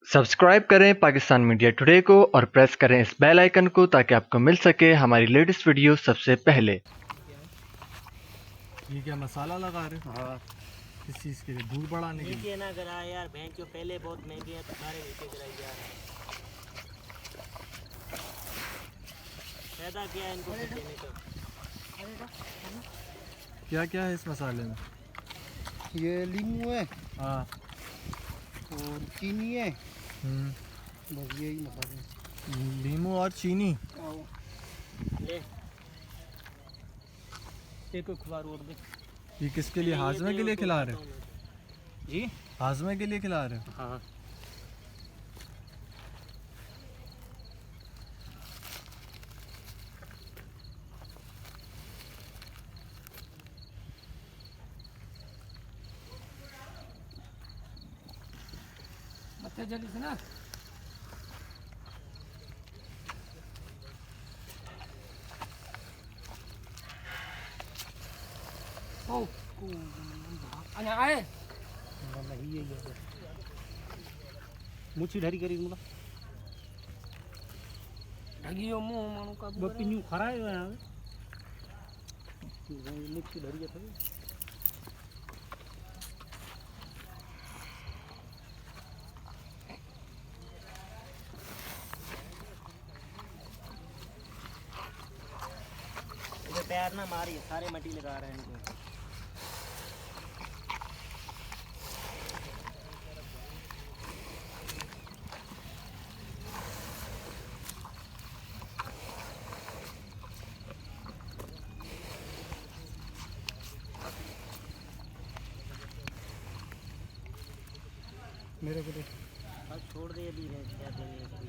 Subscribe करें Pakistan media today को और प्रेस करें इस बेल आइकन को ताकि आपको मिल सके हमारी लेटेस्ट वीडियो सबसे पहले। ये क्या मसाला लगा रहे? हाँ, किस चीज़ के लिए? दूध बढ़ाने के लिए ना करा यार, बैंक जो पहले बहुत महंगे हैं तो सारे नीचे कराई जा रहे हैं। फायदा क्या है इनको देने का? क्या क्या है इस मसाले में? ये लीमू है, हाँ, और चीनी है, बस यही मसाले। लीमू और चीनी। ले एक अखबार और दे। ये किसके लिए? हाजमे के लिए खिला रहे हो? जी हाजमे के लिए खिला रहे हो? हाँ। जल्दी से ना आए मुछी ढरी करी मुला ढगियो मुंह मानो का बपिन्यू खराय है मुछी ढरी है थोड़ी पैर ना मारिए, सारे मट्टी लगा रहे हैं इनको। मेरे को दे। अब छोड़ दे अभी क्या देंगे इसको।